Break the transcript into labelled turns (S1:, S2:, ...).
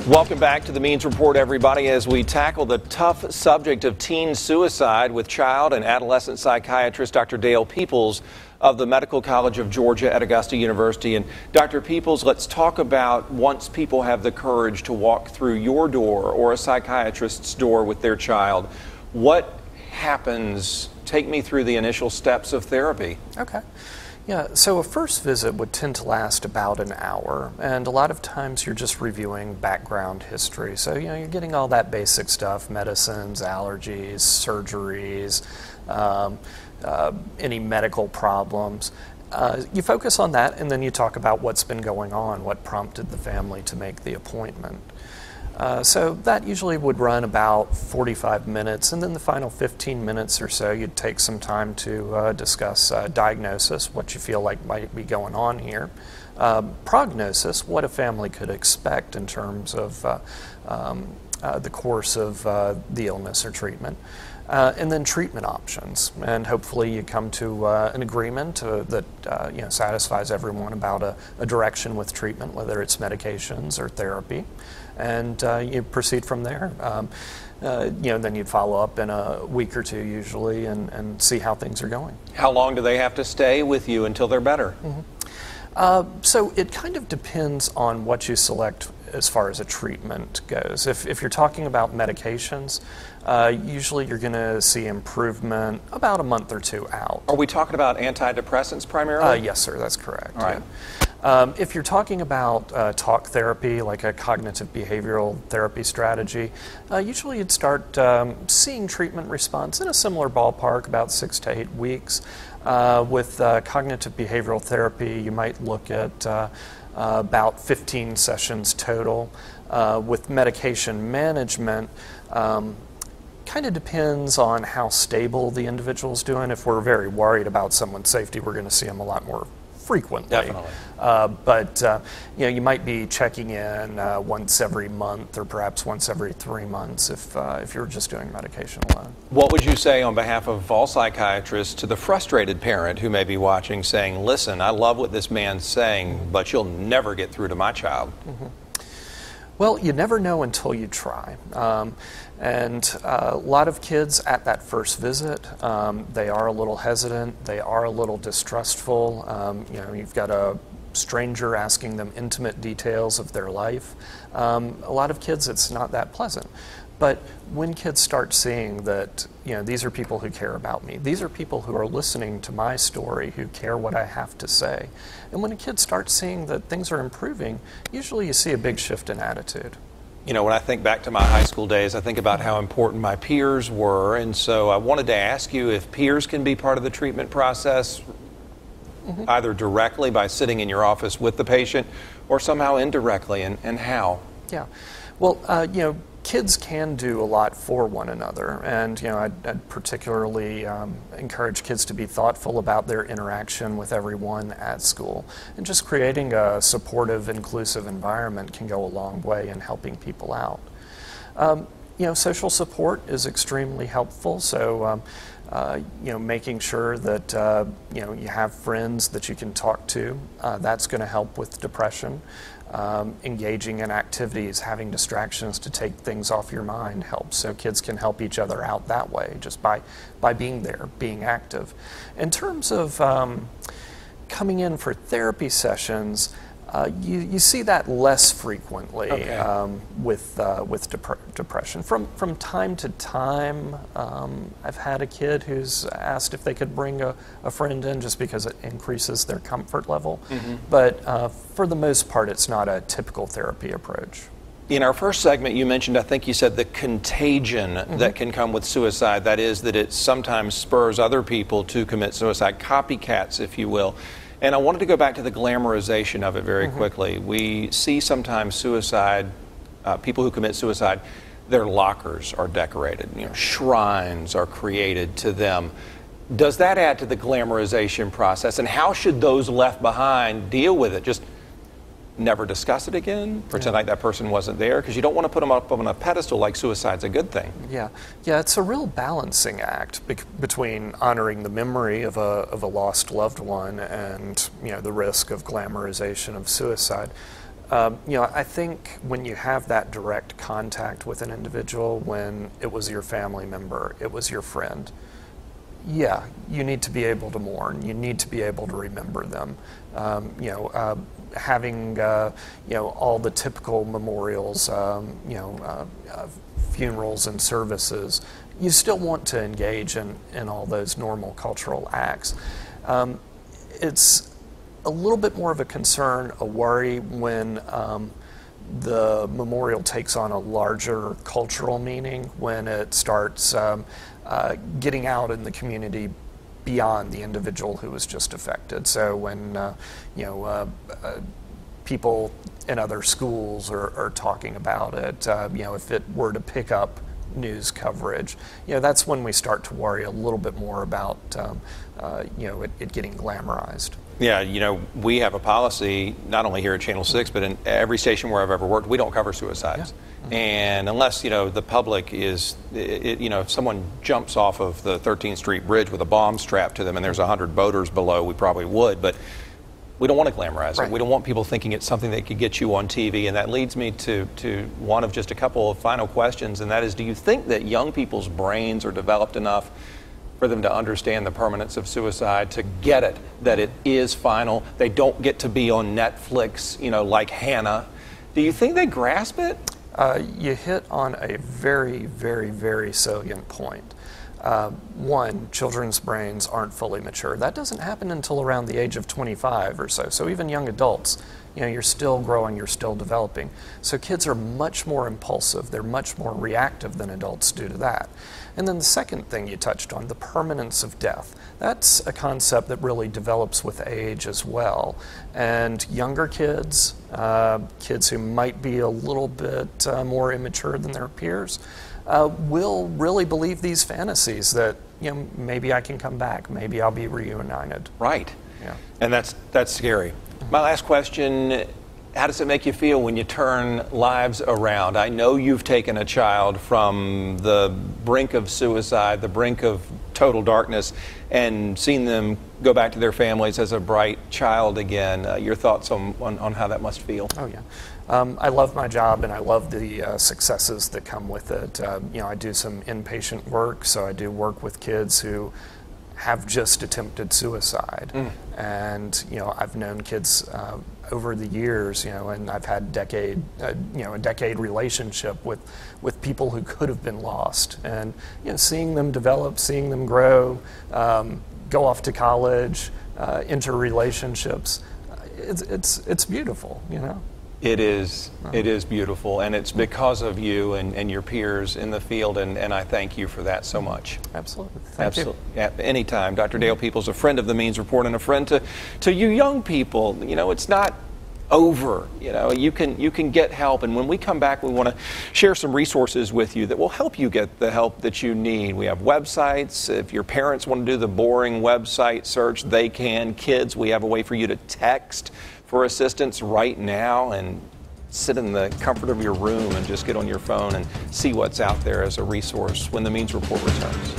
S1: Welcome back to the Means Report, everybody, as we tackle the tough subject of teen suicide with child and adolescent psychiatrist Dr. Dale Peeples of the Medical College of Georgia at Augusta University. And Dr. Peeples, let's talk about once people have the courage to walk through your door or a psychiatrist's door with their child, what happens? Take me through the initial steps of therapy.
S2: Okay. Yeah, so a first visit would tend to last about an hour, and a lot of times you're just reviewing background history. So, you're getting all that basic stuff, medicines, allergies, surgeries, any medical problems. You focus on that, and then you talk about what's been going on, what prompted the family to make the appointment. So that usually would run about 45 minutes, and then the final 15 minutes or so you'd take some time to discuss diagnosis, what you feel like might be going on here, prognosis, what a family could expect in terms of the course of the illness or treatment, and then treatment options. And hopefully you come to an agreement that satisfies everyone about a direction with treatment, whether it's medications or therapy. And you proceed from there. Then you'd follow up in a week or two usually and see how things are going.
S1: How long do they have to stay with you until they're better?
S2: Mm-hmm. So it kind of depends on what you select as far as a treatment goes. If you're talking about medications, usually you're going to see improvement about a month or two out.
S1: Are we talking about antidepressants primarily?
S2: Yes, sir, that's correct.
S1: All right.
S2: Yeah. If you're talking about talk therapy, like a cognitive behavioral therapy strategy, usually you'd start seeing treatment response in a similar ballpark, about 6 to 8 weeks. With cognitive behavioral therapy, you might look at about 15 sessions total. With medication management, kind of depends on how stable the individual's doing. If we're very worried about someone's safety, we're going to see them a lot more frequently.
S1: Definitely.
S2: But you might be checking in once every month or perhaps once every 3 months if you're just doing medication alone.
S1: What would you say on behalf of all psychiatrists to the frustrated parent who may be watching saying, listen, I love what this man's saying, but you'll never get through to my child? Mm-hmm.
S2: Well, you never know until you try. And a lot of kids at that first visit, they are a little hesitant, they are a little distrustful. You've got a stranger asking them intimate details of their life. A lot of kids, it's not that pleasant. But when kids start seeing that, these are people who care about me, these are people who are listening to my story, who care what I have to say. And when a kid starts seeing that things are improving, usually you see a big shift in attitude.
S1: When I think back to my high school days, I think about how important my peers were. And so I wanted to ask you if peers can be part of the treatment process, mm-hmm. either directly by sitting in your office with the patient or somehow indirectly, and how?
S2: Yeah. Well, kids can do a lot for one another, and I'd particularly encourage kids to be thoughtful about their interaction with everyone at school, and just creating a supportive, inclusive environment can go a long way in helping people out. Social support is extremely helpful, so making sure that you have friends that you can talk to, that's going to help with depression. Engaging in activities, having distractions to take things off your mind helps. So kids can help each other out that way just by being there, being active. In terms of coming in for therapy sessions, you see that less frequently. Okay. With depression. From time to time, I've had a kid who's asked if they could bring a friend in just because it increases their comfort level. Mm-hmm. But for the most part, it's not a typical therapy approach.
S1: In our first segment, you mentioned, I think you said, the contagion mm-hmm. that can come with suicide. That is, that it sometimes spurs other people to commit suicide, copycats, if you will. And I wanted to go back to the glamorization of it very mm-hmm. quickly. We see sometimes suicide, people who commit suicide, their lockers are decorated, shrines are created to them. Does that add to the glamorization process? And how should those left behind deal with it? Just never discuss it again? Pretend like that person wasn't there? Because you don't want to put them up on a pedestal like suicide's a good thing.
S2: Yeah, it's a real balancing act between honoring the memory of a lost loved one and the risk of glamorization of suicide. I think when you have that direct contact with an individual, when it was your family member, it was your friend, yeah, you need to be able to mourn. You need to be able to remember them. Having all the typical memorials, funerals and services, you still want to engage in all those normal cultural acts. It's a little bit more of a concern, a worry, when the memorial takes on a larger cultural meaning, when it starts getting out in the community beyond the individual who was just affected. So when people in other schools are talking about it, if it were to pick up news coverage, that's when we start to worry a little bit more about it getting glamorized.
S1: Yeah, we have a policy, not only here at Channel 6, but in every station where I've ever worked, we don't cover suicides. Yeah. Mm-hmm. And unless, the public is, if someone jumps off of the 13th Street Bridge with a bomb strapped to them and there's 100 boaters below, we probably would, but we don't want to glamorize it. We don't want people thinking it's something that could get you on TV. And that leads me to one of just a couple of final questions, and that is, do you think that young people's brains are developed enough for them to understand the permanence of suicide, to get it, that it is final? They don't get to be on Netflix, like Hannah. Do you think they grasp it?
S2: You hit on a very, very, very salient point. One, children's brains aren't fully mature. That doesn't happen until around the age of 25 or so. So even young adults, you're still growing, you're still developing. So kids are much more impulsive, they're much more reactive than adults due to that. And then the second thing you touched on, the permanence of death. That's a concept that really develops with age as well. And younger kids, kids who might be a little bit more immature than their peers, will really believe these fantasies that, maybe I can come back, maybe I'll be reunited.
S1: Right.
S2: Yeah.
S1: And that's scary. My last question, how does it make you feel when you turn lives around? I know you've taken a child from the brink of suicide, the brink of total darkness, and seen them go back to their families as a bright child again. Your thoughts on how that must feel?
S2: Oh, yeah. I love my job, and I love the successes that come with it. I do some inpatient work, so I do work with kids who have just attempted suicide. And, I've known kids over the years, and I've had a decade relationship with people who could have been lost. And, seeing them develop, seeing them grow, go off to college, enter relationships, it's beautiful,
S1: It is beautiful, and it's because of you and your peers in the field, and I thank you for that so much.
S2: Absolutely. Thank you.
S1: Yeah, anytime. Dr. Dale Peeples, a friend of the Means Report and a friend to you young people. It's not over. You can get help, and when we come back, we want to share some resources with you that will help you get the help that you need. We have websites. If your parents want to do the boring website search, they can. Kids, we have a way for you to text for assistance right now and sit in the comfort of your room and just get on your phone and see what's out there as a resource when the Means Report returns.